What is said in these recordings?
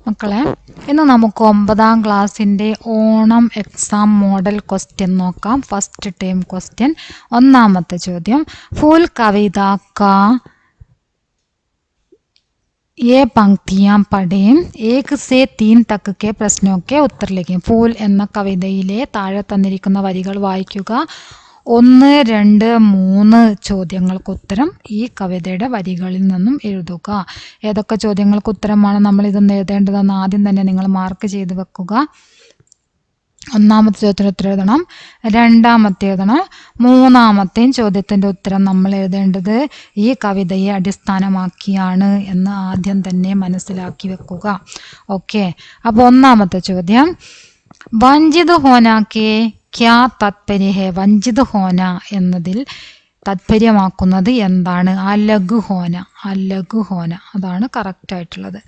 മക്കളെ, ഇന്ന് നമുക്ക് 9ാം ക്ലാസ്സിൻ്റെ ഓണം എക്സാം മോഡൽ ക്വസ്റ്റ്യൻ നോക്കാം. First time question. ഒന്നാമത്തെ ചോദ്യം, ഫൂൽ കവിത കാ ये पंक्तियां पढ़ें, 1 से 3 तक के प्रश्नों के उत्तर लिखें. ഫൂൽ എന്ന കവിതയിലെ താഴെ തന്നിരിക്കുന്ന വരികൾ വായിക്കുക. 1, 2, 3 ചോദ്യങ്ങൾക്ക് ഉത്തരം ഈ കവിതയുടെ വരികളിൽ നിന്നും എഴുതുക. ഏതൊക്കെ ചോദ്യങ്ങൾക്ക് ഉത്തരമാണ് നമ്മൾ ഇതൊന്ന് എഴുതേണ്ടതെന്ന് ആദ്യം തന്നെ നിങ്ങൾ മാർക്ക് ചെയ്ത് വെക്കുക. ഒന്നാമത്തെ ചോദ്യത്തിന് ഉത്തരം എഴുതണം, രണ്ടാമത്തെ എഴുതണം, മൂന്നാമത്തെയും ചോദ്യത്തിൻ്റെ ഉത്തരം നമ്മൾ എഴുതേണ്ടത് ഈ കവിതയെ അടിസ്ഥാനമാക്കിയാണ് എന്ന് ആദ്യം തന്നെ മനസ്സിലാക്കി വെക്കുക. ഓക്കെ, അപ്പോൾ ഒന്നാമത്തെ ചോദ്യം, വഞ്ചിത് ഹോനാക്കെ ക്യാ താത്പര്യ ഹേ. വഞ്ചിത് ഹോന എന്നതിൽ താത്പര്യമാക്കുന്നത് എന്താണ്? അലഗ് ഹോന. അലഗ് ഹോന, അതാണ് കറക്റ്റ് ആയിട്ടുള്ളത്.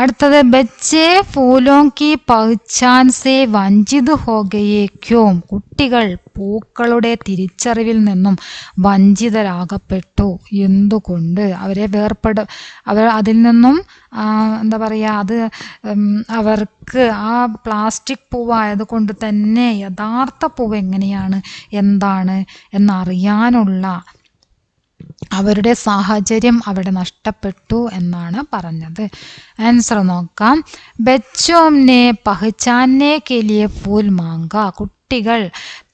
അടുത്തത്, ബच्चे ഫൂലോं की पहचान से वंचित हो गए क्यों. കുട്ടികൾ പൂക്കളുടെ തിരിച്ചറിവിൽ നിന്നും വഞ്ചിതരാകപ്പെട്ടു. എന്തുകൊണ്ട്? അവരെ അവർ അതിൽ നിന്നും എന്താ പറയുക, അത് അവർക്ക് ആ പ്ലാസ്റ്റിക് പൂവായത് കൊണ്ട് തന്നെ യഥാർത്ഥ പൂവ് എങ്ങനെയാണ്, എന്താണ് എന്നറിയാനുള്ള അവരുടെ സാഹചര്യം അവിടെ നഷ്ടപ്പെട്ടു എന്നാണ് പറഞ്ഞത്. ആൻസർ നോക്കാം. ബച്ചോംനെ പഹ്ചാനെ കെ ലിയെ ഫൂൽ മാങ്ക. കുട്ടികൾ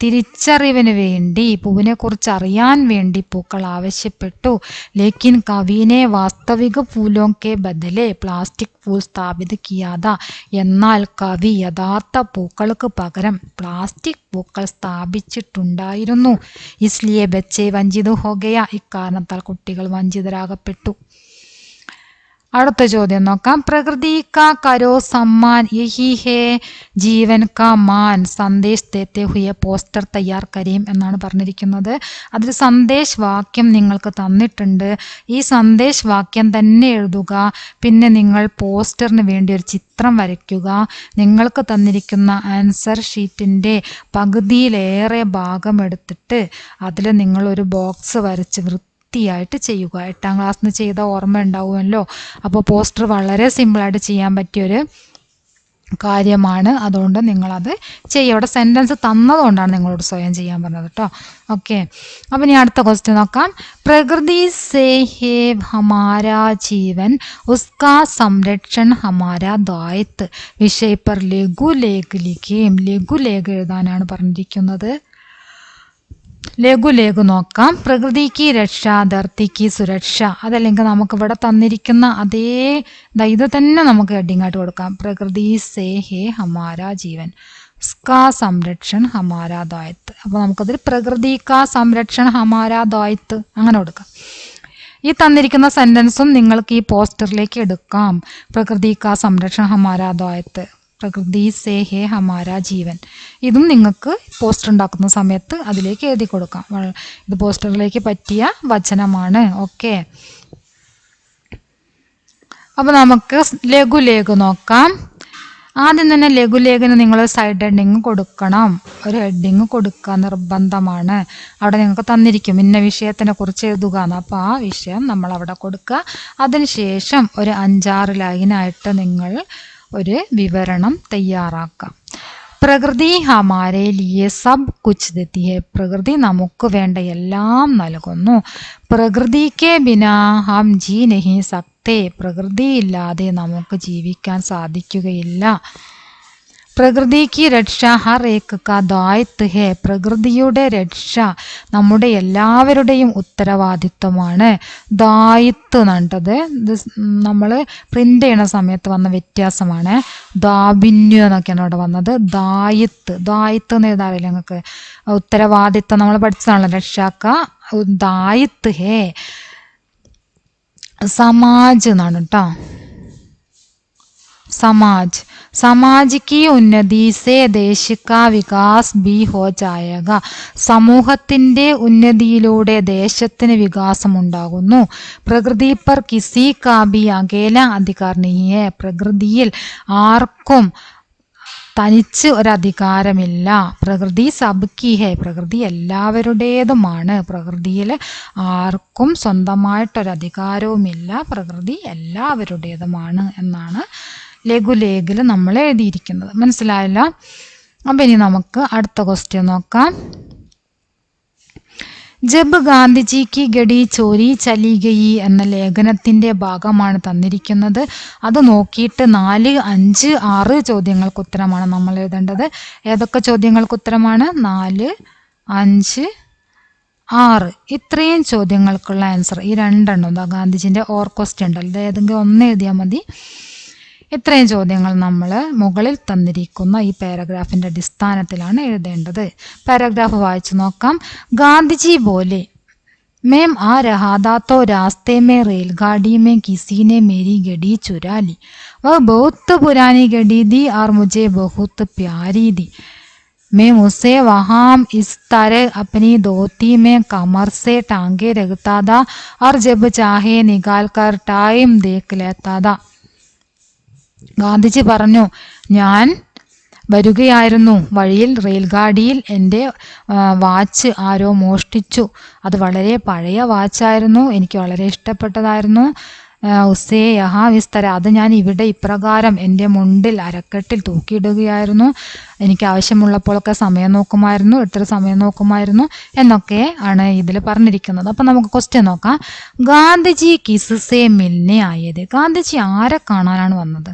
തിരിച്ചറിവിന് വേണ്ടി, പൂവിനെ കുറിച്ച് അറിയാൻ വേണ്ടി പൂക്കൾ ആവശ്യപ്പെട്ടു. ലേക്കിൻ കവിനെ വാസ്തവിക ഫൂലോं के बदले പ്ലാസ്റ്റിക് ഫൂൽ സ്ഥാപിത് കിയാത. എന്നാൽ കവി യഥാർത്ഥ പൂക്കൾക്ക് പകരം പ്ലാസ്റ്റിക് പൂക്കൾ സ്ഥാപിച്ചിട്ടുണ്ടായിരുന്നു. ഇസ്ലിയെ ബच्चे വഞ്ചിത് ഹോ ഗയ. ഇക്കാരണത്താൽ കുട്ടികൾ വഞ്ചിതരാകപ്പെട്ടു. അടുത്ത ചോദ്യം നോക്കാം. പ്രകൃതി കാ കരോ സമ്മാൻ യഹി ഹേ ജീവൻ കാ മാൻ സന്ദേശ് ദേത്തെ ഹുയെ പോസ്റ്റർ തയ്യാർ കരീം എന്നാണ് പറഞ്ഞിരിക്കുന്നത്. അതിൽ സന്ദേശ് വാക്യം നിങ്ങൾക്ക് തന്നിട്ടുണ്ട്. ഈ സന്ദേശ് വാക്യം തന്നെ എഴുതുക. പിന്നെ നിങ്ങൾ പോസ്റ്ററിന് വേണ്ടി ഒരു ചിത്രം വരയ്ക്കുക. നിങ്ങൾക്ക് തന്നിരിക്കുന്ന ആൻസർ ഷീറ്റിൻ്റെ പകുതിയിലേറെ ഭാഗം എടുത്തിട്ട് അതിൽ നിങ്ങൾ ഒരു ബോക്സ് വരച്ച് വൃത്തിയായിട്ട് ചെയ്യുക. 8ാം ക്ലാസ്സിൽ നിന്ന് ചെയ്ത ഓർമ്മ ഉണ്ടാവുമല്ലോ. അപ്പോൾ പോസ്റ്റർ വളരെ സിമ്പിളായിട്ട് ചെയ്യാൻ പറ്റിയൊരു കാര്യമാണ്. അതുകൊണ്ട് നിങ്ങളത് ചെയ്യുക. അവിടെ സെൻറ്റൻസ് തന്നതുകൊണ്ടാണ് നിങ്ങളോട് സ്വയം ചെയ്യാൻ പറഞ്ഞത് കേട്ടോ. ഓക്കെ, അപ്പം ഇനി അടുത്ത ക്വസ്റ്റ്യൻ നോക്കാം. പ്രകൃതി സേ ഹേ ഹമാരാ ജീവൻ ഉസ്കാ സംരക്ഷൺ ഹമാരാ ദായിത്ത്. വിഷയ പർ ലഘു ലേഖ ലിഖേം. ലഘു ലേഖ എഴുതാനാണ് പറഞ്ഞിരിക്കുന്നത്. ലഘു നോക്കാം. പ്രകൃതിക്ക് രക്ഷ, ധർത്തിക്ക് സുരക്ഷ. അതല്ലെങ്കിൽ നമുക്കിവിടെ തന്നിരിക്കുന്ന അതേ ഇത് തന്നെ നമുക്ക് ഹെഡിങ് ആയിട്ട് കൊടുക്കാം. പ്രകൃതി സേ ഹേ ഹമാരാ ജീവൻ സ്കാ സംരക്ഷൺ ഹമാരാ ദായിത്ത്. അപ്പോൾ നമുക്കതിൽ പ്രകൃതി കാ സംരക്ഷൺ ഹമാരാ ദായിത്ത് അങ്ങനെ കൊടുക്കാം. ഈ തന്നിരിക്കുന്ന സെൻറ്റൻസും നിങ്ങൾക്ക് ഈ പോസ്റ്ററിലേക്ക് എടുക്കാം. പ്രകൃതി കാ സംരക്ഷൺ ഹമാരാ ദായിത്ത്, പ്രകൃതി സേ ഹേ ഹമാരാ ജീവൻ. ഇതും നിങ്ങൾക്ക് പോസ്റ്റർ ഉണ്ടാക്കുന്ന സമയത്ത് അതിലേക്ക് എഴുതി കൊടുക്കാം. ഇത് പോസ്റ്ററിലേക്ക് പറ്റിയ വചനമാണ്. ഓക്കെ, അപ്പോൾ നമുക്ക് ലഘു നോക്കാം. ആദ്യം തന്നെ ലഘുലേഖന് നിങ്ങൾ സൈഡ് ഹെഡിങ് കൊടുക്കണം. ഒരു ഹെഡിങ് കൊടുക്കുക നിർബന്ധമാണ്. അവിടെ നിങ്ങൾക്ക് തന്നിരിക്കും ഇന്ന വിഷയത്തിനെ കുറിച്ച് എഴുതുക എന്ന്. അപ്പോൾ ആ വിഷയം നമ്മൾ അവിടെ കൊടുക്കുക. അതിനുശേഷം ഒരു 5-6 ലൈനായിട്ട് നിങ്ങൾ ഒരു വിവരണം തയ്യാറാക്കാം. പ്രകൃതി ഹമാരെ ലിയെ സബ് കുച്ച് ദേത്തി ഹെ. പ്രകൃതി നമുക്ക് വേണ്ട എല്ലാം നൽകുന്നു. പ്രകൃതിക്ക് ബിനാ ഹം ജി നഹി സക്തേ. പ്രകൃതി ഇല്ലാതെ നമുക്ക് ജീവിക്കാൻ സാധിക്കുകയില്ല. പ്രകൃതിക്ക് രക്ഷ ഹർ ഏക് കാ ദായിത്വ ഹേ. പ്രകൃതിയുടെ രക്ഷ നമ്മുടെ എല്ലാവരുടെയും ഉത്തരവാദിത്വമാണ്. ദായിത്വ എന്നുണ്ടത് ഇത് നമ്മൾ പ്രിൻ്റ് ചെയ്യണ സമയത്ത് വന്ന വ്യത്യാസമാണ്. ദാബിന്യു എന്നൊക്കെയാണ് അവിടെ വന്നത്. ദായിത്വ എന്ന് എഴുതാറില്ല നിങ്ങൾക്ക്. ഉത്തരവാദിത്വം നമ്മൾ പഠിച്ചതാണല്ലോ. രക്ഷാക്ക ദായിത്വ ഹേ. സമാജ് എന്നാണ് കേട്ടോ. समाज की उन्नति से देश का विकास भी हो जाएगा. സമൂഹത്തിൻ്റെ ഉന്നതിയിലൂടെ ദേശത്തിന് വികാസം ഉണ്ടാകുന്നു. പ്രകൃതി പർ കിസി കാ ഭി അകേല അധികാർ നഹീ ഹൈ. പ്രകൃതിയിൽ ആർക്കും തനിച്ച് ഒരധികാരമില്ല. പ്രകൃതി സബ്കി ഹെ, പ്രകൃതി എല്ലാവരുടേതുമാണ്. പ്രകൃതിയിൽ ആർക്കും സ്വന്തമായിട്ടൊരധികാരവുമില്ല. പ്രകൃതി എല്ലാവരുടേതുമാണ് എന്നാണ് ലഘുലേഖയിൽ നമ്മൾ എഴുതിയിരിക്കുന്നത്. മനസ്സിലായല്ലോ? അപ്പം ഇനി നമുക്ക് അടുത്ത ക്വസ്റ്റ്യൻ നോക്കാം. ജബ് ഗാന്ധിജി കി ഗഡി ചോരി ചലി ഗയി എന്ന ലേഖനത്തിന്റെ ഭാഗമാണ് തന്നിരിക്കുന്നത്. അത് നോക്കിയിട്ട് 4, 5, 6 ചോദ്യങ്ങൾക്ക് ഉത്തരമാണ് നമ്മൾ എഴുതേണ്ടത്. ഏതൊക്കെ ചോദ്യങ്ങൾക്ക് ഉത്തരമാണ്? 4, 5, 6 ഇത്രയും ചോദ്യങ്ങൾക്കുള്ള ആൻസർ ഈ 2 എന്താ ഗാന്ധിജിന്റെ ഓർ ക്വസ്റ്റ്യൻ ഉണ്ടല്ലോ, ഏതെങ്കിലും ഒന്ന് എഴുതിയാൽ മതി. ഇത്രയും ചോദ്യങ്ങൾ നമ്മൾ മുകളിൽ തന്നിരിക്കുന്ന ഈ പാരഗ്രാഫിന്റെ അടിസ്ഥാനത്തിലാണ് എഴുതേണ്ടത്. പാരഗ്രാഫ് വായിച്ചു നോക്കാം. ഗാന്ധിജി ബോലെ, मैम आ रहा था तो रास्ते में रेलगाड़ी में किसी ने मेरी गड्डी चुरा ली. वह बहुत पुरानी गड्डी थी और मुझे बहुत प्यारी थी. मैं उसे वहाँ इस तरह अपनी धोती में कमर से टांगे रखता था और जब चाहे निकाल कर टाइम देख लेता था. ഗാന്ധിജി പറഞ്ഞു, ഞാൻ വരികയായിരുന്നു. വഴിയിൽ റെയിൽഗാഡിയിൽ എൻ്റെ വാച്ച് ആരോ മോഷ്ടിച്ചു. അത് വളരെ പഴയ വാച്ചായിരുന്നു. എനിക്ക് വളരെ ഇഷ്ടപ്പെട്ടതായിരുന്നു. ഉസേ യഹാ വിസ്തര, അത് ഞാൻ ഇവിടെ ഇപ്രകാരം എൻ്റെ മുണ്ടിൽ അരക്കെട്ടിൽ തൂക്കിയിടുകയായിരുന്നു. എനിക്ക് ആവശ്യമുള്ളപ്പോഴൊക്കെ സമയം നോക്കുമായിരുന്നു, എത്ര സമയം നോക്കുമായിരുന്നു എന്നൊക്കെ ആണ് ഇതിൽ പറഞ്ഞിരിക്കുന്നത്. അപ്പം നമുക്ക് ക്വസ്റ്റ്യൻ നോക്കാം. ഗാന്ധിജി കിസ്സേ മിൽനെ ആയത്. ഗാന്ധിജി ആരെ കാണാനാണ് വന്നത്?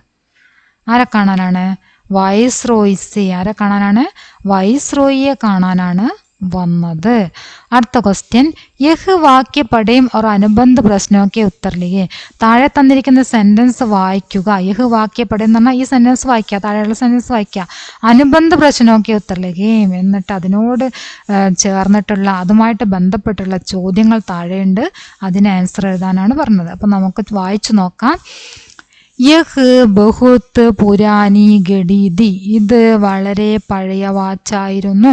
ആരെ കാണാനാണ്? വൈസ്രോയിസെ. ആരെ കാണാനാണ്? വൈസ്രോയിയെ കാണാനാണ് വന്നത്. അടുത്ത ക്വസ്റ്റ്യൻ, യഹ് വാക്യ പഠേം और അനുബന്ധ പ്രശ്നമൊക്കെ ഉത്തരലിയെ. താഴെ തന്നിരിക്കുന്ന സെന്റൻസ് വായിക്കുക. യഹ് വാക്യ പഠേം എന്ന് പറഞ്ഞാൽ ഈ സെന്റൻസ് വായിക്കുക, താഴെയുള്ള സെന്റൻസ് വായിക്കുക. അനുബന്ധ പ്രശ്നമൊക്കെ ഉത്തരലികയും, എന്നിട്ട് അതിനോട് ചേർന്നിട്ടുള്ള അതുമായിട്ട് ബന്ധപ്പെട്ടുള്ള ചോദ്യങ്ങൾ താഴെയുണ്ട്. അതിന് ആൻസർ എഴുതാനാണ് പറഞ്ഞത്. അപ്പം നമുക്ക് വായിച്ചു നോക്കാം. യഹ് ബഹുത്ത് പുരാനി ഗഡി തി, ഇത് വളരെ പഴയ വാച്ചായിരുന്നു.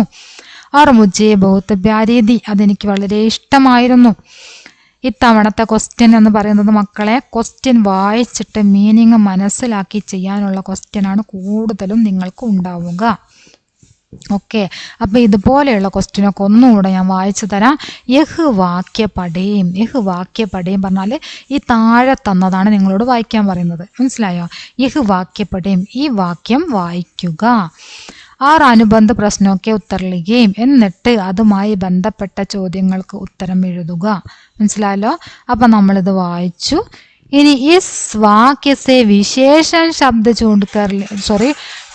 और मुझे बहुत प्यारी थी, അതെനിക്ക് വളരെ ഇഷ്ടമായിരുന്നു. ഇത്തവണത്തെ ക്വസ്റ്റ്യൻ എന്ന് പറയുന്നത് മക്കളെ, ക്വസ്റ്റ്യൻ വായിച്ചിട്ട് മീനിങ് മനസ്സിലാക്കി ചെയ്യാനുള്ള ക്വസ്റ്റ്യൻ ആണ് കൂടുതലും നിങ്ങൾക്ക് ഉണ്ടാവുക. ഓക്കെ, അപ്പം ഇതുപോലെയുള്ള ക്വസ്റ്റ്യനൊക്കെ ഒന്നുകൂടെ ഞാൻ വായിച്ചു തരാം. യഹ് വാക്യ പഠേം. യഹ് വാക്യ പഠേം പറഞ്ഞാൽ ഈ താഴെ തന്നതാണ് നിങ്ങളോട് വായിക്കാൻ പറയുന്നത്. മനസ്സിലായോ? യഹ് വാക്യ പഠേം, ഈ വാക്യം വായിക്കുക. ആറ് അനുബന്ധ പ്രശ്നമൊക്കെ ഉത്തരലിക്കുകയും, എന്നിട്ട് അതുമായി ബന്ധപ്പെട്ട ചോദ്യങ്ങൾക്ക് ഉത്തരം എഴുതുക. മനസ്സിലായല്ലോ? അപ്പം നമ്മളിത് വായിച്ചു. ഇനി ഇസ് വാക്യസെ വിശേഷൺ ശബ്ദ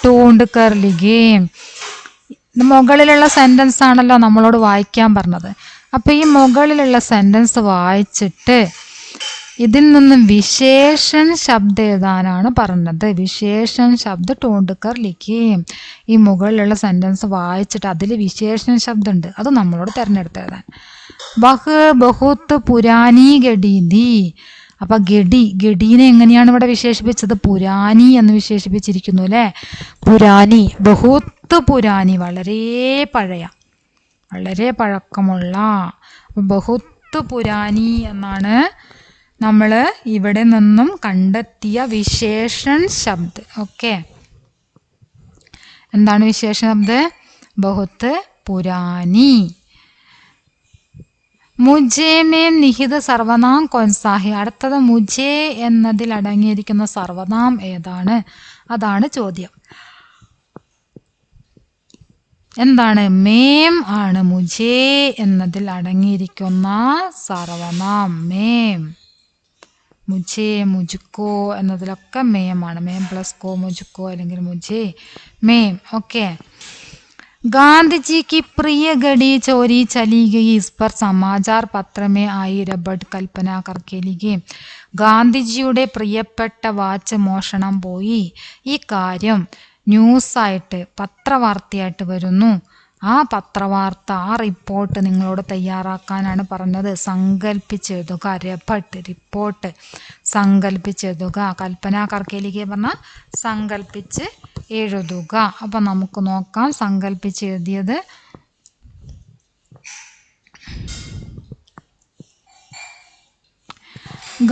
ടൂണ്ട് കർ ലിഗേം. മുകളിലുള്ള സെന്റൻസ് ആണല്ലോ നമ്മളോട് വായിക്കാൻ പറഞ്ഞത്. അപ്പൊ ഈ മുകളിലുള്ള സെന്റൻസ് വായിച്ചിട്ട് ഇതിൽ നിന്നും വിശേഷൺ ശബ്ദം എഴുതാനാണ് പറഞ്ഞത്. വിശേഷൺ ശബ്ദ ടൂണ്ടുക്കർ ലിഖേം. ഈ മുകളിലുള്ള സെന്റൻസ് വായിച്ചിട്ട് അതിൽ വിശേഷൺ ശബ്ദം ഉണ്ട്, അത് നമ്മളോട് തിരഞ്ഞെടുത്ത് എഴുതാൻ. ബഹ് ബഹുത്ത് പുരാനി ഗഡി ദി. അപ്പൊ ഗഡീനെ എങ്ങനെയാണ് ഇവിടെ വിശേഷിപ്പിച്ചത്? പുരാനി എന്ന് വിശേഷിപ്പിച്ചിരിക്കുന്നു അല്ലെ. പുരാനി, ബഹുത്ത് പുരാനി, വളരെ പഴയ, വളരെ പഴക്കമുള്ള. ബഹുത്ത് പുരാനി എന്നാണ് നമ്മൾ ഇവിടെ നിന്നും കണ്ടെത്തിയ വിശേഷൺ ശബ്ദ്. ഓക്കെ, എന്താണ് വിശേഷൺ ശബ്ദ്? ബഹുത്ത് പുരാനി. മുജേ മേ നിഹിത സർവനാം കോൻസാഹി. അടുത്തത് മുജേ എന്നതിൽ അടങ്ങിയിരിക്കുന്ന സർവനാം ഏതാണ്? അതാണ് ചോദ്യം. എന്താണ്? മേം ആണ് മുജേ എന്നതിൽ അടങ്ങിയിരിക്കുന്ന സർവനാം. മേം, മുജേ, മുജുക്കോ എന്നതിലൊക്കെ മേമാണ്. മേം പ്ലസ് കോ, മുജുക്കോ അല്ലെങ്കിൽ മുജേ, മേം. ഓക്കെ. गांधी की प्रिय घड़ी चोरी चली गई, इस पर समाचार पत्र में आई रबड़ कल्पना करके लिखे. ഗാന്ധിജിയുടെ പ്രിയപ്പെട്ട വാച്ച് മോഷണം പോയി. ഈ കാര്യം ന്യൂസായിട്ട് പത്രവാർത്തയായിട്ട് വരുന്നു. ആ പത്രവാർത്ത, ആ റിപ്പോർട്ട് നിങ്ങളോട് തയ്യാറാക്കാനാണ് പറഞ്ഞത്. സങ്കല്പിച്ചെഴുതുക. രബട്ട്, റിപ്പോർട്ട് സങ്കല്പിച്ചെഴുതുക. കൽപ്പന കർക്കേലിക്ക് പറഞ്ഞാൽ സങ്കല്പിച്ച് എഴുതുക. അപ്പം നമുക്ക് നോക്കാം സങ്കല്പിച്ച് എഴുതിയത്.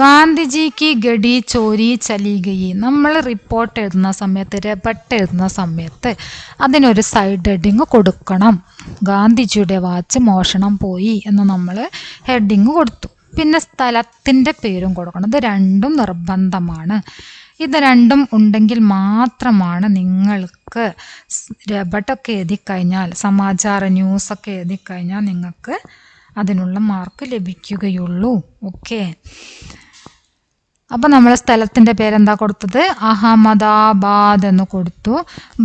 ഗാന്ധിജിക്ക് ഗഡി ചോരി ചലി ഗയി. നമ്മൾ റിപ്പോർട്ട് എഴുതുന്ന സമയത്ത്, രബട്ട് എഴുതുന്ന സമയത്ത് അതിനൊരു സൈഡ് ഹെഡിങ് കൊടുക്കണം. ഗാന്ധിജിയുടെ വാച്ച് മോഷണം പോയി എന്ന് നമ്മൾ ഹെഡിങ് കൊടുത്തു. പിന്നെ സ്ഥലത്തിൻ്റെ പേരും കൊടുക്കണം. ഇത് രണ്ടും നിർബന്ധമാണ്. ഇത് രണ്ടും ഉണ്ടെങ്കിൽ മാത്രമാണ് നിങ്ങൾക്ക് രബട്ടൊക്കെ എഴുതിക്കഴിഞ്ഞാൽ, സമാചാര ന്യൂസൊക്കെ എഴുതിക്കഴിഞ്ഞാൽ നിങ്ങൾക്ക് അതിനുള്ള മാർക്ക് ലഭിക്കുകയുള്ളൂ. ഓക്കെ, അപ്പം നമ്മൾ സ്ഥലത്തിൻ്റെ പേരെന്താ കൊടുത്തത്? അഹമ്മദാബാദ് എന്ന് കൊടുത്തു.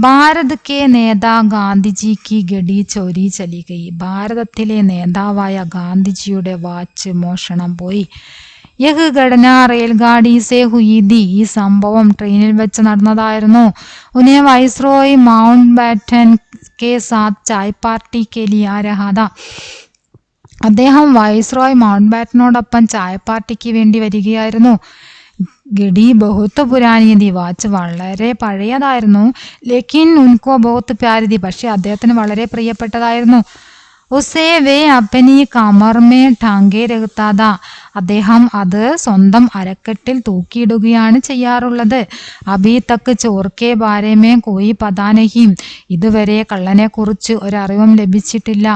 ഭാരത് കെ നേതാ ഗാന്ധിജിക്ക് ഗഡി ചോരി ചലി ഗയി. ഭാരതത്തിലെ നേതാവായ ഗാന്ധിജിയുടെ വാച്ച് മോഷണം പോയി. യഹ് ഘടന റെയിൽഗാഡി സേ ഹുയി ഥി. ഈ സംഭവം ട്രെയിനിൽ വെച്ച് നടന്നതായിരുന്നു. ഉന്നെ വൈസ്രോയ് മൗണ്ട് ബാറ്റൻ കെ സാത്ത് ചായ് പാർട്ടി കെ ലിയെ ആ രഹാ ഥാ. അദ്ദേഹം വൈസ്രോയ് മൗണ്ട് ബാറ്റനോടൊപ്പം ചായ പാർട്ടിക്ക് വേണ്ടി വരികയായിരുന്നു. ഗഡി ബഹുത്ത് പുരാനി ഥി. വാച്ച് വളരെ പഴയതായിരുന്നു. ലേക്കിൻ ഉൻകോ ബഹുത്ത് പ്യാരി ഥി. പക്ഷെ അദ്ദേഹത്തിന് വളരെ പ്രിയപ്പെട്ടതായിരുന്നു. ഉസേ വേ അപ്പനി കമർ മേ ടാങ്കെ രഖ്താ ഥാ. അദ്ദേഹം അത് സ്വന്തം അരക്കെട്ടിൽ തൂക്കിയിടുകയാണ് ചെയ്യാറുള്ളത്. അഭി തക്ക് ചോർക്കെ ബാരെ മേ കോയി പതാ നഹി. ഇതുവരെ കള്ളനെ കുറിച്ച് ഒരറിവും ലഭിച്ചിട്ടില്ല.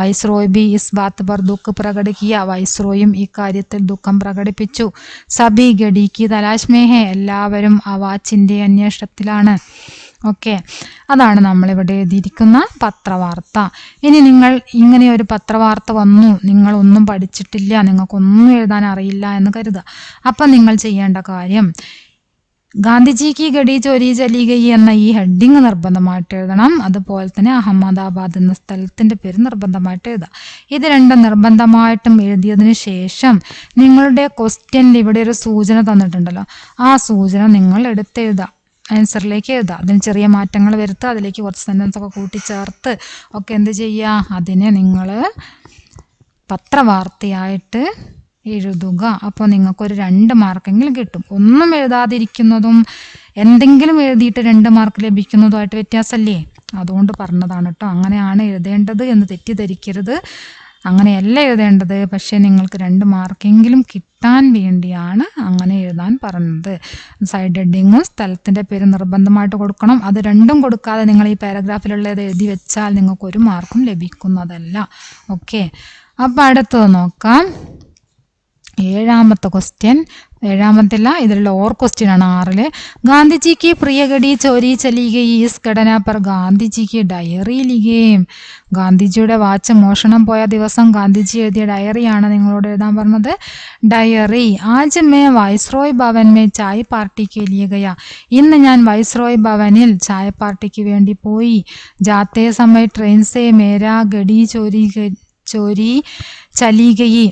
വൈസ്രോയ് ബി ഇസ് ബാത്ത് പർ ദുഃഖ് പ്രകടിക്കിയ. വൈസ്രോയും ഈ കാര്യത്തിൽ ദുഃഖം പ്രകടിപ്പിച്ചു. സബി ഗഡി കി തലാശ് മേ ഹെ. എല്ലാവരും ആ വാച്ചിന്റെ അന്വേഷണത്തിലാണ്. ഓക്കെ, അതാണ് നമ്മളിവിടെ എഴുതിയിരിക്കുന്ന പത്രവാർത്ത. ഇനി നിങ്ങൾ ഇങ്ങനെ ഒരു പത്രവാർത്ത വന്നു, നിങ്ങളൊന്നും പഠിച്ചിട്ടില്ല, നിങ്ങൾക്കൊന്നും എഴുതാൻ അറിയില്ല എന്ന് കരുതുക. അപ്പം നിങ്ങൾ ചെയ്യേണ്ട കാര്യം, ഗാന്ധിജിക്ക് ഗഡി ചോരി ചലി ഗയി എന്ന ഈ ഹെഡിങ് നിർബന്ധമായിട്ട് എഴുതണം. അതുപോലെ തന്നെ അഹമ്മദാബാദ് എന്ന സ്ഥലത്തിൻ്റെ പേര് നിർബന്ധമായിട്ട് എഴുതാം. ഇത് രണ്ടും നിർബന്ധമായിട്ടും എഴുതിയതിന് ശേഷം നിങ്ങളുടെ ക്വസ്റ്റ്യനിൽ ഇവിടെ ഒരു സൂചന തന്നിട്ടുണ്ടല്ലോ, ആ സൂചന നിങ്ങൾ എടുത്തെഴുതാം. ആൻസറിലേക്ക് എഴുതുക. അതിന് ചെറിയ മാറ്റങ്ങൾ വരുത്തുക, അതിലേക്ക് കുറച്ച് സെൻറ്റൻസ് ഒക്കെ കൂട്ടിച്ചേർത്ത് ഒക്കെ എന്ത് ചെയ്യുക, അതിനെ നിങ്ങൾ പത്രവാർത്തയായിട്ട് എഴുതുക. അപ്പോൾ നിങ്ങൾക്കൊരു 2 മാർക്കെങ്കിലും കിട്ടും. ഒന്നും എഴുതാതിരിക്കുന്നതും എന്തെങ്കിലും എഴുതിയിട്ട് 2 മാർക്ക് ലഭിക്കുന്നതുമായിട്ട് വ്യത്യാസമല്ലേ? അതുകൊണ്ട് പറഞ്ഞതാണ് കേട്ടോ. അങ്ങനെയാണ് എഴുതേണ്ടത് എന്ന് തെറ്റിദ്ധരിക്കരുത്. അങ്ങനെയല്ല എഴുതേണ്ടത്. പക്ഷേ നിങ്ങൾക്ക് 2 മാർക്കെങ്കിലും കിട്ടാൻ വേണ്ടിയാണ് അങ്ങനെ എഴുതാൻ പറഞ്ഞത്. സൈഡ് ഹെഡിങ്ങും സ്ഥലത്തിൻ്റെ പേര് നിർബന്ധമായിട്ട് കൊടുക്കണം. അത് രണ്ടും കൊടുക്കാതെ നിങ്ങൾ ഈ പാരഗ്രാഫിലുള്ളത് എഴുതി വെച്ചാൽ നിങ്ങൾക്ക് 1 മാർക്കും ലഭിക്കുന്നതല്ല. ഓക്കെ, അപ്പോൾ അടുത്തത് നോക്കാം. 7ാമത്തെ ക്വസ്റ്റ്യൻ, 7ാമത്തില്ല, ഇതിലുള്ള ഓർ ക്വസ്റ്റ്യൻ ആണ് 6ല്. ഗാന്ധിജിക്ക് പ്രിയ ഗഡി ചോരി ചലി ഗയി. ഇസ് ഘടന പർ ഗാന്ധിജിക്ക് ഡയറി ലിഖേം. ഗാന്ധിജിയുടെ വാച്ച് മോഷണം പോയ ദിവസം ഗാന്ധിജി എഴുതിയ ഡയറിയാണ് നിങ്ങളോട് എഴുതാൻ പറഞ്ഞത്. ഡയറി. ആജ് may viceroy Bhavan may Chai പാർട്ടിക്ക് ലിയെ ഗയ. ഇന്ന് ഞാൻ വൈസ്രോയ് ഭവനിൽ ചായ പാർട്ടിക്ക് വേണ്ടി പോയി. ജാത്തേ സമയ ട്രെയിൻ സേ മേരാ ഗഡി ചോരി ചലി ഗയി.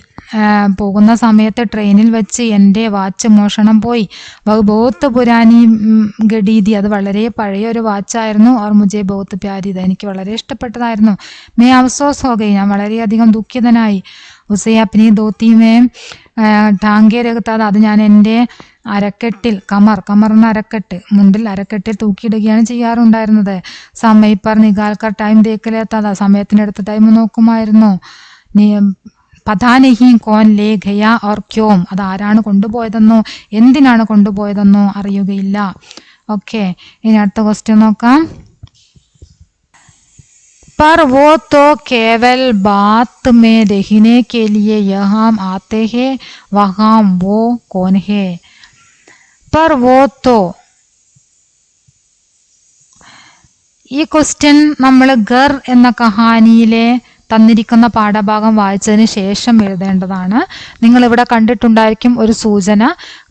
പോകുന്ന സമയത്ത് ട്രെയിനിൽ വെച്ച് എൻ്റെ വാച്ച് മോഷണം പോയി. ബഹുത്ത് പുരാനി ഗഡി ഥി. അത് വളരെ പഴയ ഒരു വാച്ചായിരുന്നു. ഓർ മുജെ ബഹുത്ത് പ്യാരി ഥി. എനിക്ക് വളരെ ഇഷ്ടപ്പെട്ടതായിരുന്നു. മേ അഫ്സോസ് ഹോ ഗയി. ഞാൻ വളരെയധികം ദുഃഖിതനായി. ഉസേ അപ്നി ധോത്തി മേ ടാങ്കെ രഖ്താ ഥാ. അത് ഞാൻ എൻ്റെ അരക്കെട്ടിൽ, കമർ എന്ന അരക്കെട്ട്, മുണ്ടിൽ അരക്കെട്ടിൽ തൂക്കിയിടുകയാണ് ചെയ്യാറുണ്ടായിരുന്നത്. സമയ പർ നികാൽക്കർ ടൈം ദേഖ് ലേത്താ ഥാ. സമയത്തിനടുത്ത് ടൈം നോക്കുമായിരുന്നു. പതാ നഹി കോൻ ലേ ഗയാ ഓർ ക്യോം. അത് ആരാണ് കൊണ്ടുപോയതെന്നോ എന്തിനാണ് കൊണ്ടുപോയതെന്നോ അറിയുകയില്ല. ഓക്കെ, ഇനി അടുത്ത ക്വസ്റ്റ്യൻ നോക്കാം. पर वो तो केवल बात में रहने के लिए यहाँ आते हैं, वहाँ वो कौन है? पर वो तो, ഈ ക്വസ്റ്റ്യൻ നമ്മൾ ഗർ എന്ന കഹാനിയിലെ തന്നിരിക്കുന്ന പാഠഭാഗം വായിച്ചതിന് ശേഷം എഴുതേണ്ടതാണ്. നിങ്ങളിവിടെ കണ്ടിട്ടുണ്ടായിരിക്കും ഒരു സൂചന,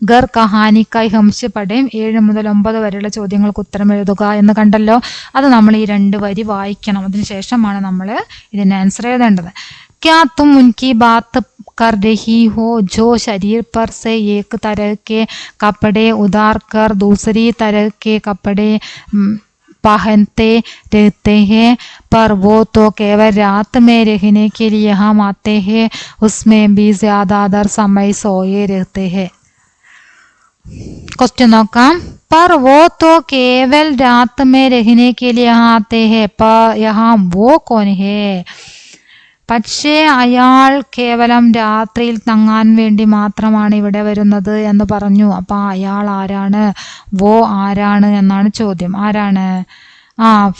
ഗർ കഹാനിക്കായി ഹംസ് പഠേം 7 മുതൽ 9 വരെയുള്ള ചോദ്യങ്ങൾക്ക് ഉത്തരം എഴുതുക എന്ന് കണ്ടല്ലോ. അത് നമ്മൾ ഈ 2 വരി വായിക്കണം. അതിനുശേഷമാണ് നമ്മൾ ഇതിന് ആൻസർ എഴുതേണ്ടത്. क्या तुम उनकी बात कर रही हो जो शरीर पर से एक तरह के कपड़े उतार कर दूसरी तरह के कपड़े पहनते रहते हैं, पर वो तो केवल रात में रहने के लिए यहाँ आते हैं, उसमें भी ज़्यादातर समय सोए रहते हैं. क्वेश्चन നോക്കാം. पर वो तो केवल रात में रहने के लिए यहाँ आते हैं, पर यहाँ वो कौन है? പക്ഷേ അയാൾ കേവലം രാത്രിയിൽ തങ്ങാൻ വേണ്ടി മാത്രമാണ് ഇവിടെ വരുന്നത് എന്ന് പറഞ്ഞു. അപ്പൊ അയാൾ ആരാണ്? വോ ആരാണ് എന്നാണ് ചോദ്യം. ആരാണ്?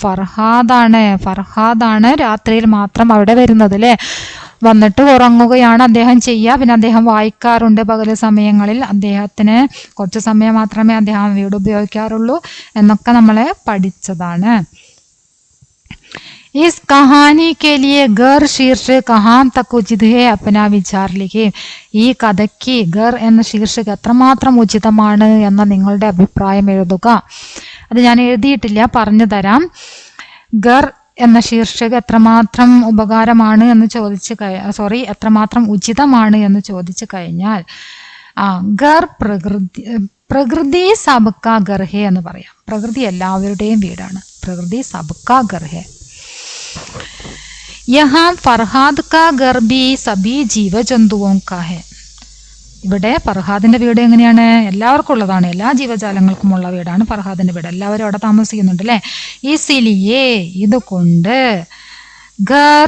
ഫർഹാദാണ് രാത്രിയിൽ മാത്രം അവിടെ വരുന്നത് അല്ലേ. വന്നിട്ട് ഉറങ്ങുകയാണ് അദ്ദേഹം ചെയ്യുക. പിന്നെ അദ്ദേഹം വായിക്കാറുണ്ട് പകൽ സമയങ്ങളിൽ. അദ്ദേഹത്തിന് കുറച്ച് സമയം മാത്രമേ അദ്ദേഹം വീട് ഉപയോഗിക്കാറുള്ളൂ എന്നൊക്കെ നമ്മളെ പഠിച്ചതാണ്. इस कहानी के लिए घर शीर्षक कहाँ तक उचित है अपना विचार लिखे. ഈ കഥയ്ക്ക് ഗർ എന്ന ശീർഷകം എത്രമാത്രം ഉചിതമാണ് എന്ന നിങ്ങളുടെ അഭിപ്രായം എഴുതുക. അത് ഞാൻ എഴുതിയിട്ടില്ല, പറഞ്ഞു തരാം. ഗർ എന്ന ശീർഷകം എത്രമാത്രം ഉപകാരമാണ് എന്ന് എത്രമാത്രം ഉചിതമാണ് എന്ന് ചോദിച്ചു കഴിഞ്ഞാൽ ഗർ പ്രകൃതി സബ്കാ ഗർ ഹേ എന്ന് പറയാം. പ്രകൃതി എല്ലാവരുടെയും വീടാണ്. പ്രകൃതി സബ്കാ ഗർ ഹേ. യഹാ ഫർഹാദ് കാ ഗർ ഭി സബി ജീവജന്തുവോं കാ ഹേ. ഇവിടെ ഫർഹാദിന്റെ വീട് എങ്ങനെയാണ്? എല്ലാവർക്കും ഉള്ളതാണ്. എല്ലാ ജീവജാലങ്ങൾക്കും ഉള്ള വീടാണ് ഫർഹാദിന്റെ വീട്. എല്ലാവരും അവിടെ താമസിക്കുന്നുണ്ട് അല്ലെ. ഇസിലിയേ ഇതുകൊണ്ട് ഗർ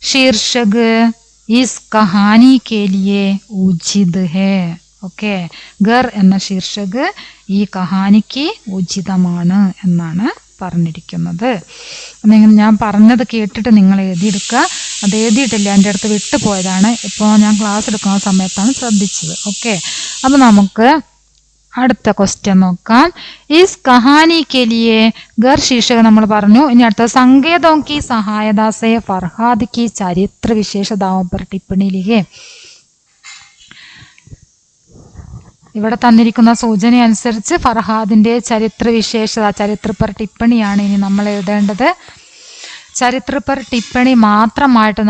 ശീർഷക് ഇസ് കഹാനി കെ ലിയേ ഉചിത് ഹേ. ഓക്കെ, ഗർ എന്ന ശീർഷക് ഈ കഹാനിക്ക് ഉചിതമാണ് എന്നാണ് പറഞ്ഞിരിക്കുന്നത്. ഞാൻ പറഞ്ഞത് കേട്ടിട്ട് നിങ്ങൾ എഴുതിയെടുക്കുക. അത് എഴുതിയിട്ടില്ല, എൻ്റെ അടുത്ത് വിട്ടുപോയതാണ്. ഇപ്പോൾ ഞാൻ ക്ലാസ് എടുക്കുന്ന സമയത്താണ് ശ്രദ്ധിച്ചത്. ഓക്കെ, അപ്പോൾ നമുക്ക് അടുത്ത ക്വസ്റ്റ്യൻ നോക്കാം. ഇസ് കഹാനി കെ ലിയേ ഗർ ശീർഷക നമ്മൾ പറഞ്ഞു. ഇനി അടുത്ത സങ്കേതോं की सहायता से फरहाद की चरित्र विशेषताओं पर टिप्पणी लिखे. ഇവിടെ തന്നിരിക്കുന്ന സൂചന അനുസരിച്ച് ഫർഹാദിന്റെ ചരിത്ര പർ ടിപ്പണിയാണ് ഇനി നമ്മൾ എഴുതേണ്ടത്. ചരിത്ര പർ ടിപ്പണി മാത്രമായിട്ട്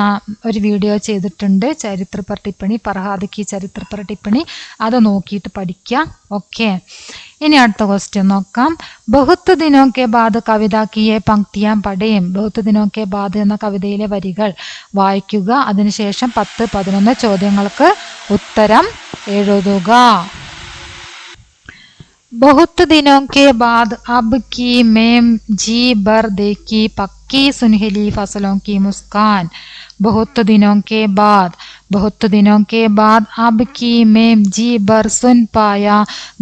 ഒരു വീഡിയോ ചെയ്തിട്ടുണ്ട്. ചരിത്ര പർ ടിപ്പണി, ഫർഹാദ് കി ചരിത്ര പർ ടിപ്പണി, അത് നോക്കിയിട്ട് പഠിക്കുക. ഓക്കെ, ഇനി അടുത്ത ക്വസ്റ്റ്യൻ നോക്കാം. ബഹുത്ത് ദിനോ കെ ബാദ് കവിത കിയെ പങ്ക്തിയാ പഠേം. ബഹുത്ത് ദിനോ കെ ബാദ് എന്ന കവിതയിലെ വരികൾ വായിക്കുക. അതിനുശേഷം 10-11 ചോദ്യങ്ങൾക്ക് ഉത്തരം എഴുതുക. बहुत दिनों के बाद अब की मैं जी भर देखी पक्की सुनहली फसलों की मुस्कान. बहुत दिनों के बाद अब की मैं जी भर सुन पाया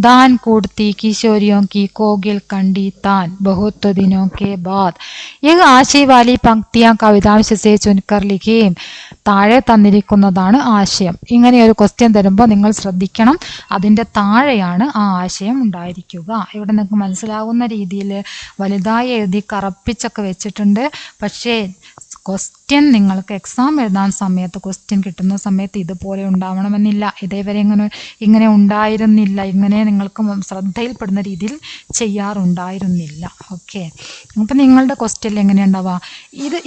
दान कूटती किशोरियों की कोगिल कंडी तान. बहुत दिनों के बाद. यह आशय वाली पंक्तियां कवितांश से चुनकर लिखी. താഴെ തന്നിരിക്കുന്നതാണ് ആശയം. ഇങ്ങനെ ഒരു ക്വസ്റ്റ്യൻ തരുമ്പോൾ നിങ്ങൾ ശ്രദ്ധിക്കണം, അതിൻ്റെ താഴെയാണ് ആ ആശയം ഉണ്ടായിരിക്കുക. ഇവിടെ നിങ്ങൾക്ക് മനസ്സിലാവുന്ന രീതിയിൽ വലുതായി എഴുതി കറപ്പിച്ചൊക്കെ വെച്ചിട്ടുണ്ട്. പക്ഷേ ക്വസ്റ്റ്യൻ നിങ്ങൾക്ക് എക്സാം എഴുതാൻ സമയത്ത്, ക്വസ്റ്റ്യൻ കിട്ടുന്ന സമയത്ത് ഇതുപോലെ ഉണ്ടാവണമെന്നില്ല. ഇതേവരെ ഇങ്ങനെ ഉണ്ടായിരുന്നില്ല. ഇങ്ങനെ നിങ്ങൾക്ക് ശ്രദ്ധയിൽപ്പെടുന്ന രീതിയിൽ ചെയ്യാറുണ്ടായിരുന്നില്ല. ഓക്കെ, അപ്പം നിങ്ങളുടെ ക്വസ്റ്റ്യനിൽ എങ്ങനെയുണ്ടാവുക?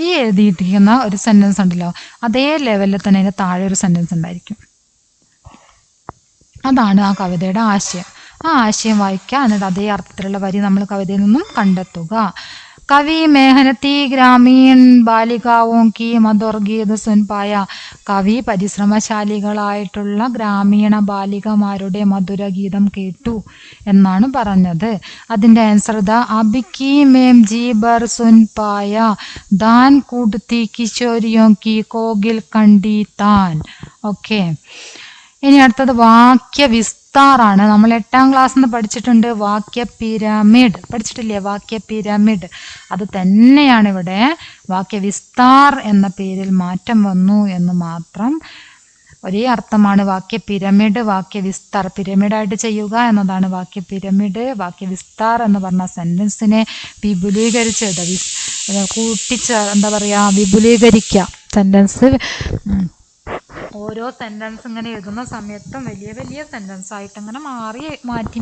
ഈ എഴുതിയിരിക്കുന്ന ഒരു സെൻറ്റൻസ് ഉണ്ടല്ലോ, അതേ ലെവലിൽ തന്നെ അതിന് താഴെ ഒരു സെൻറ്റൻസ് ഉണ്ടായിരിക്കും. അതാണ് ആ കവിതയുടെ ആശയം. ആ ആശയം വായിക്കുക, എന്നിട്ട് അതേ അർത്ഥത്തിലുള്ള വരി നമ്മൾ കവിതയിൽ നിന്നും കണ്ടെത്തുക. കവി മെഹനത്തി ഗ്രാമീൺ ബാലികാവോं की मधुर गीत सुन पाया. കവി പരിശ്രമശാലികളായിട്ടുള്ള ഗ്രാമീണ ബാലികമാരുടെ മധുരഗീതം കേട്ടു എന്നാണ് പറഞ്ഞത്. അതിൻ്റെ ആൻസർ ദാ അബിക്കി മേം ജി ബർ സുൻ പായ ദാൻ കൂട്ടത്തി കിശോരിയോं की കോഗിൽ കണ്ടി താൻ. ഓക്കെ, ഇനി അടുത്തത് വാക്യ വിസ്താറാണ്. നമ്മൾ 8ാം ക്ലാസ്സിൽ നിന്ന് പഠിച്ചിട്ടുണ്ട് വാക്യ പിരമിഡ്. പഠിച്ചിട്ടില്ലേ വാക്യ പിരമിഡ്? അത് തന്നെയാണ് ഇവിടെ. വാക്യ വിസ്താർ എന്ന പേരിൽ മാറ്റം വന്നു എന്ന് മാത്രം. ഒരേ അർത്ഥമാണ്. വാക്യ പിരമിഡ്, വാക്യ വിസ്താർ. പിരമിഡായിട്ട് ചെയ്യുക എന്നതാണ് വാക്യ പിരമിഡ്. വാക്യ വിസ്താർ എന്ന് പറഞ്ഞ സെൻറ്റൻസിനെ വിപുലീകരിച്ച് വിപുലീകരിക്കുക. സെൻറ്റൻസ് ഓരോ സെൻറ്റൻസ് ഇങ്ങനെ എഴുതുന്ന സമയത്തും വലിയ വലിയ സെൻറ്റൻസ് ആയിട്ട് ഇങ്ങനെ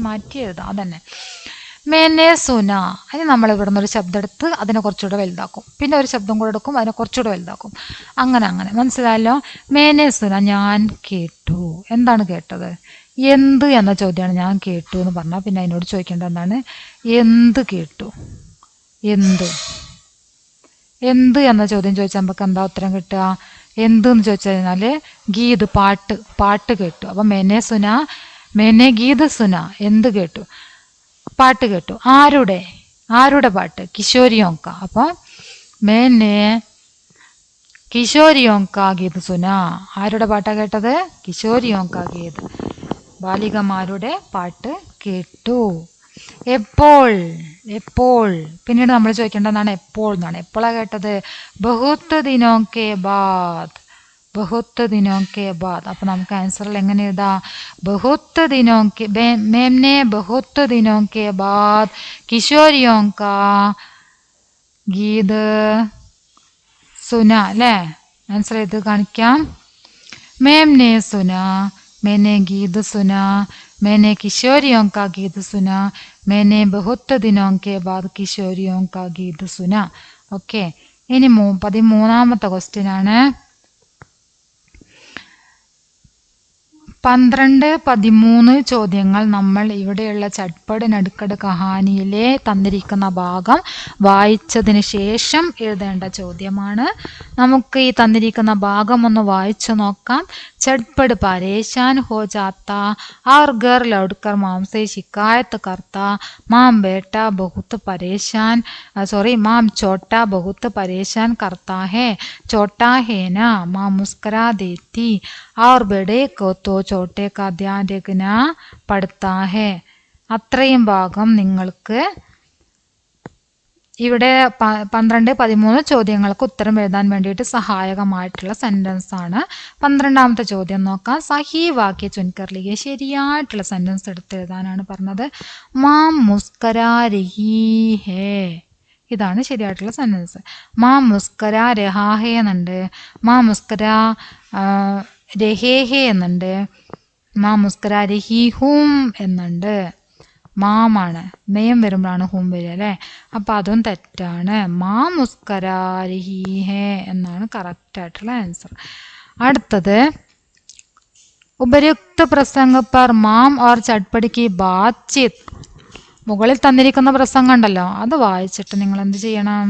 മാറ്റി എഴുതാം. അതന്നെ. മേനെ സുന. അതിന് നമ്മൾ ഇവിടെ നിന്നൊരു ശബ്ദം എടുത്ത് അതിനെ കുറച്ചുകൂടെ വലുതാക്കും. പിന്നെ ഒരു ശബ്ദം കൂടെ എടുക്കും, അതിനെ കുറച്ചുകൂടെ വലുതാക്കും. അങ്ങനെ മനസ്സിലായല്ലോ. മേനെ സുന, ഞാൻ കേട്ടു. എന്താണ് കേട്ടത്? എന്ത് എന്ന ചോദ്യമാണ്. ഞാൻ കേട്ടു എന്ന് പറഞ്ഞാൽ പിന്നെ അതിനോട് ചോദിക്കേണ്ടത് എന്താണ്? എന്ത് കേട്ടു? എന്ത് എന്ന ചോദ്യം ചോദിച്ചാൽ നമുക്ക് എന്താ ഉത്തരം കിട്ടുക? എന്തെന്ന് ചോദിച്ചു കഴിഞ്ഞാൽ ഗീത്, പാട്ട് കേട്ടു. അപ്പം മേനെ ഗീത് സുന, എന്ത് കേട്ടു? പാട്ട് കേട്ടു. ആരുടെ പാട്ട്? കിശോരിയോങ്ക. അപ്പം മേനെ കിശോരിയോം കാ ഗീത് സുന. ആരുടെ പാട്ടാ കേട്ടത്? കിശോരിയോം കാ ഗീത്, ബാലികമാരുടെ പാട്ട് കേട്ടു. എപ്പോൾ, എപ്പോൾ, പിന്നീട് നമ്മൾ ചോദിക്കേണ്ടതാണ് എപ്പോൾ എന്നാണ്. എപ്പോഴാണ് കേട്ടത്? ബഹുത്ത് ദിനോ കെ ബാദ്, ബഹുത്ത് ദിനോ കെ ബാദ്. അപ്പൊ നമുക്ക് ആൻസറിൽ എങ്ങനെ എഴുതാം? ബഹുത്ത് ദിനോ കെ, മേംനെ ബഹുത്ത് ദിനോ കെ ബാദ് കിശോരിയോം കാ ഗീത് സുന അല്ലേ? ആൻസർ ചെയ്ത് കാണിക്കാം. മേംനെ സുന, मैंने गीत सुना, मैंने किशोरियों का गीत सुना, मैंने बहुत दिनों के बाद किशोरियों का गीत सुना. ഓക്കെ, ഇനി 13ാമത്തെ ക്വസ്റ്റ്യൻ ആണ്. 12, 13 ചോദ്യങ്ങൾ നമ്മൾ ഇവിടെയുള്ള ചട്പട് നടുക്കട് കഹാനിയിലെ തന്നിരിക്കുന്ന ഭാഗം വായിച്ചതിന് ശേഷം എഴുതേണ്ട ചോദ്യമാണ്. നമുക്ക് ഈ തന്നിരിക്കുന്ന ഭാഗം ഒന്ന് വായിച്ചു നോക്കാം. चटपट परेशान हो जाता और घर लौटकर माम से शिकायत करता, माम बेटा बहुत परेशान, माम छोटा बहुत परेशान करता है, छोटा है ना, माँ मुस्कुरा देती, और बड़े को तो छोटे का ध्यान रखना पड़ता है. അത്രയും ഭാഗം നിങ്ങൾക്ക് ഇവിടെ 12, 13 ചോദ്യങ്ങൾക്ക് ഉത്തരം എഴുതാൻ വേണ്ടിയിട്ട് സഹായകമായിട്ടുള്ള സെന്റൻസ് ആണ്. 12ാമത്തെ ചോദ്യം നോക്കാം. സഹി വാക്യ ചുൻകർ ലിയെ, ശരിയായിട്ടുള്ള സെന്റൻസ് എടുത്ത് എഴുതാനാണ് പറഞ്ഞത്. മാം മുസ്കരാ രഹി ഹേ, ഇതാണ് ശരിയായിട്ടുള്ള സെന്റൻസ്. മാം മുസ്കരാ രഹാ ഹേ എന്നുണ്ട്, മാം മുസ്കരാ രഹേ ഹേ എന്നുണ്ട്, മാം മുസ്കരാ രഹി ഹൂം എന്നുണ്ട്. മാമാണ്, മെയം വരുമ്പോഴാണ് ഹൂം വരിക അല്ലേ? അപ്പം അതും തെറ്റാണ്. മാ മുസ്കരാ രഹി ഹേ എന്നാണ് കറക്റ്റ് ആയിട്ടുള്ള ആൻസർ. അടുത്തത്, ഉപയുക്ത പ്രസംഗ പർ മാം ഓർ ചട്പടി കി ബാത്ചീത്. മുകളിൽ തന്നിരിക്കുന്ന പ്രസംഗം ഉണ്ടല്ലോ, അത് വായിച്ചിട്ട് നിങ്ങൾ എന്ത് ചെയ്യണം?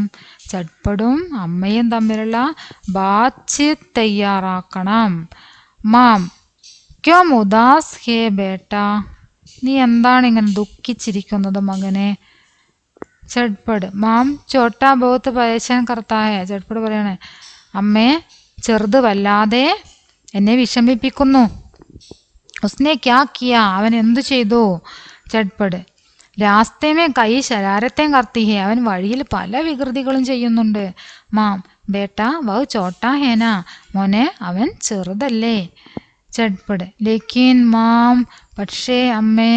ചട്പടും അമ്മയും തമ്മിലുള്ള ബാത്ചീത് തയ്യാറാക്കണം. മാം ക്യോം ഉദാസ് ഹേ ബേട്ട, നീ എന്താണ് ഇങ്ങനെ ദുഃഖിച്ചിരിക്കുന്നത് മകനെ? ചട്പട് മാം ചോട്ടാ ബഹുത്ത് പരേശാൻ കർത്താ ഹേ, ചട്പട് പറയണേ അമ്മേ ചെറുത് വല്ലാതെ എന്നെ വിഷമിപ്പിക്കുന്നു. ഉസ്നെ ക്യാ കിയാ, അവൻ എന്തു ചെയ്തു? ചട്പട് രാസ്തേമേ കൈ ശരാരത്തേം കർത്തി ഹേ, അവൻ വഴിയിൽ പല വികൃതികളും ചെയ്യുന്നുണ്ട്. മാം ബേട്ടാ വഹ് ചോട്ടാ ഹേന, മോനെ അവൻ ചെറുതല്ലേ. ചട്പട് ലേക്കിൻ മാം, പക്ഷേ അമ്മേ,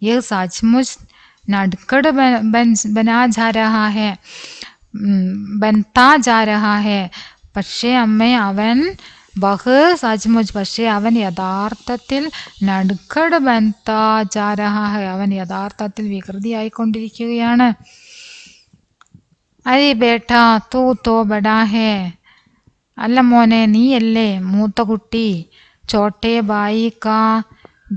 യഹ് സച്മുച്ച് നടുക്കട് ബനാ ജാ രഹാ ഹേ, ബൻതാ ജാ രഹാ ഹേ, പക്ഷേ അമ്മേ അവൻ, വഹ് സച്മുച്ച് പക്ഷേ അവൻ യഥാർത്ഥത്തിൽ, നടുക്കട് ബൻതാ ജാ രഹാ ഹേ അവൻ യഥാർത്ഥത്തിൽ വികൃതിയായിക്കൊണ്ടിരിക്കുകയാണ്. അരെ ബേട്ടാ തൂ തോ ബഡാ ഹേ, അല്ല മോനെ നീയല്ലേ മൂത്ത കുട്ടി. ചോട്ടെ ബായി കാ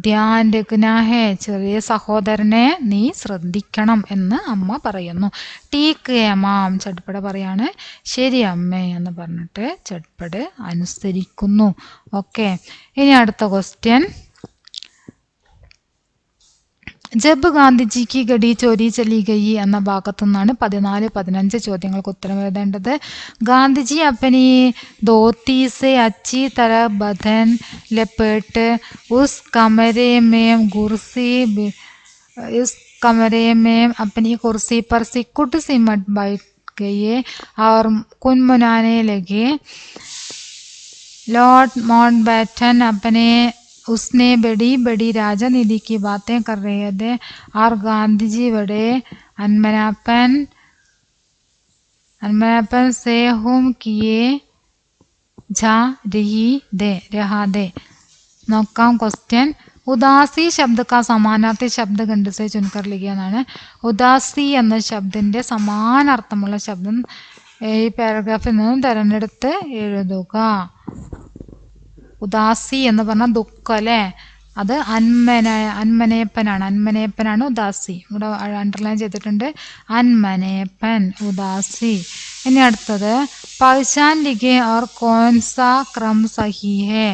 ധ്യാൻ രഖ്നാ ഹേ, ചെറിയ സഹോദരനെ നീ ശ്രദ്ധിക്കണം എന്ന് അമ്മ പറയുന്നു. ടീക്ക് ഹേ മാം, ചട്പട പറയാണ് ശരി അമ്മേ എന്ന് പറഞ്ഞിട്ട് ചട്പട് അനുസരിക്കുന്നു. ഓക്കെ, ഇനി അടുത്ത ക്വസ്റ്റ്യൻ. ജബ് ഗാന്ധിജിക്ക് ഗഡി ചോരി ചലി ഗയി എന്ന ഭാഗത്തു നിന്നാണ് 14, 15 ചോദ്യങ്ങൾക്ക് ഉത്തരം എഴുതേണ്ടത്. ഗാന്ധിജി അപ്പനി ധോത്തി സെ അച്ചി തര ബദൻ ലപേട്ട് ഉസ് കമരെ മേം കുർസി इस कमरे में अपनी कुर्सी पर सिकुट सिमट बैठ गए और कुनमुनाने लगे. लॉर्ड माउंटबेटन अपने उसने बड़ी बड़ी राजनीति की बातें कर रहे थे और गांधी जी बड़े अनमनापन से हुम किए जा रहा दे. നോക്കാം ക്വസ്റ്റ്യൻ. ഉദാസി ശബ്ദ കാ സമാനാർത്ഥി ശബ്ദ ഖണ്ഡ് സെ ചുൻകർ ലിഖിയ എന്നാണ്. ഉദാസി എന്ന ശബ്ദത്തിന്റെ സമാനാർത്ഥമുള്ള ശബ്ദം ഈ പാരഗ്രാഫിൽ നിന്നും തിരഞ്ഞെടുത്ത് എഴുതുക. ഉദാസി എന്ന് പറഞ്ഞാൽ ദുഃഖം അല്ലേ? അത് അന്മനേപ്പനാണ് ഉദാസി. ഇവിടെ അണ്ടർലൈൻ ചെയ്തിട്ടുണ്ട്, അന്മനേപ്പൻ ഉദാസി. ഇനി അടുത്തത്, പഹ്ചാൻ ലിഖേ ഓർ കോൻസാ ക്രം സഹി ഹേ.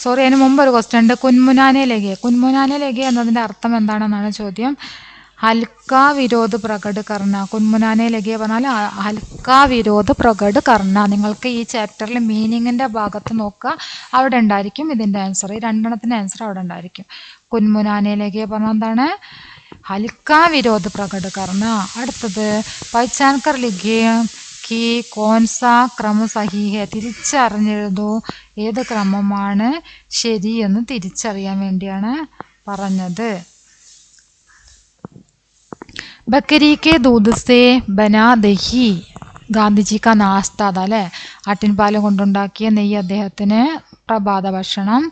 അതിന് മുമ്പ് ഒരു ക്വസ്റ്റ്യൻ ഉണ്ട്. കുൻമുനാനെ ലഗെ എന്നതിന്റെ അർത്ഥം എന്താണെന്നാണ് ചോദ്യം. ഹൽക്ക വിരോധ് പ്രകട് കർണ. കുൻമുനാനെ ലഗിയ പറഞ്ഞാൽ ഹൽക്ക വിരോധ് പ്രകട് കർണ. നിങ്ങൾക്ക് ഈ ചാപ്റ്ററിൽ മീനിങ്ങിൻ്റെ ഭാഗത്ത് നോക്കുക, അവിടെ ഉണ്ടായിരിക്കും ഇതിൻ്റെ ആൻസർ. ഈ രണ്ടെണ്ണത്തിൻ്റെ ആൻസർ അവിടെ ഉണ്ടായിരിക്കും. കുൻമുനാനെ ലഗിയ പറഞ്ഞാൽ എന്താണ്? ഹൽക്ക വിരോധ് പ്രകട് കർണ. അടുത്തത് പഹ്ചാൻ കർ ലിഖിയ കി കോൻസ ക്രമ സഹി ഹെ. തിരിച്ചറിഞ്ഞെഴുതൂ ഏത് ക്രമമാണ് ശരിയെന്ന് തിരിച്ചറിയാൻ വേണ്ടിയാണ് പറഞ്ഞത്. ബക്കരി കെ ദൂത് സേ ബനാ ദഹി. ഗാന്ധിജി കാ നാസ്ത അതല്ലേ, ആട്ടിൻപാല് കൊണ്ടുണ്ടാക്കിയ നെയ്യ് അദ്ദേഹത്തിന് പ്രഭാത ഭക്ഷണം.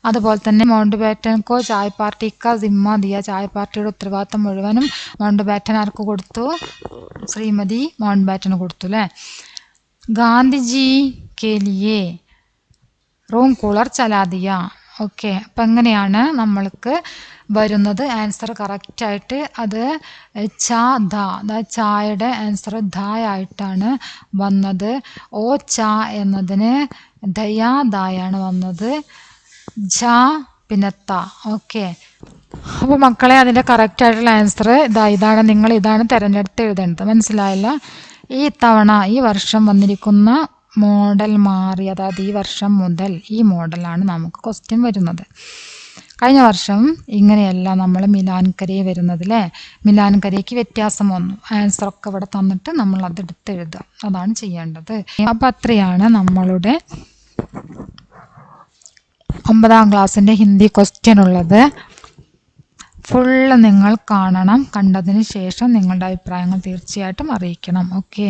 അതുപോലെ തന്നെ മൗണ്ട് ബാറ്റൻ കോ ചായ് പാർട്ടി കാ സിമ്മ ദിയ. ചായ് പാർട്ടിയുടെ ഉത്തരവാദിത്തം മുഴുവനും മൗണ്ട് ബാറ്റൻ ആർക്ക് കൊടുത്തു? ശ്രീമതി മൗണ്ട് ബാറ്റന് കൊടുത്തു അല്ലേ. ഗാന്ധിജി കെ ലിയേ റൂം കൂളർ ചലാ ദിയ. ഓക്കെ, അപ്പം എങ്ങനെയാണ് നമ്മൾക്ക് വരുന്നത് ആൻസർ കറക്റ്റായിട്ട്? അത് ച ധ, ചായയുടെ ആൻസർ ധ ആയിട്ടാണ് വന്നത്. ഓ ച എന്നതിന് ധയാ ധായാണ് വന്നത്. ഝ പിന്നെ ത. ഓക്കെ, അപ്പോൾ മക്കളെ അതിൻ്റെ കറക്റ്റായിട്ടുള്ള ആൻസർ ഇതാണ്. നിങ്ങൾ ഇതാണ് തിരഞ്ഞെടുത്ത് എഴുതേണ്ടത്. മനസ്സിലായല്ല? ഈ തവണ ഈ വർഷം വന്നിരിക്കുന്ന മോഡൽ മാറി, അതായത് ഈ വർഷം മുതൽ ഈ മോഡലാണ് നമുക്ക് ക്വസ്റ്റ്യൻ വരുന്നത്. കഴിഞ്ഞ വർഷം ഇങ്ങനെയല്ല നമ്മൾ മിലാൻകരയെ വരുന്നത് അല്ലേ. മിലാൻകരയ്ക്ക് വ്യത്യാസം വന്നു. ആൻസറൊക്കെ ഇവിടെ തന്നിട്ട് നമ്മൾ അതെടുത്ത് എഴുതുക, അതാണ് ചെയ്യേണ്ടത്. അപ്പം അത്രയാണ് നമ്മളുടെ 9ാം ക്ലാസ്സിൻ്റെ ഹിന്ദി ക്വസ്റ്റ്യൻ ഉള്ളത്. ഫുള്ള് നിങ്ങൾ കാണണം. കണ്ടതിന് ശേഷം നിങ്ങളുടെ അഭിപ്രായങ്ങൾ തീർച്ചയായിട്ടും അറിയിക്കണം. ഓക്കെ.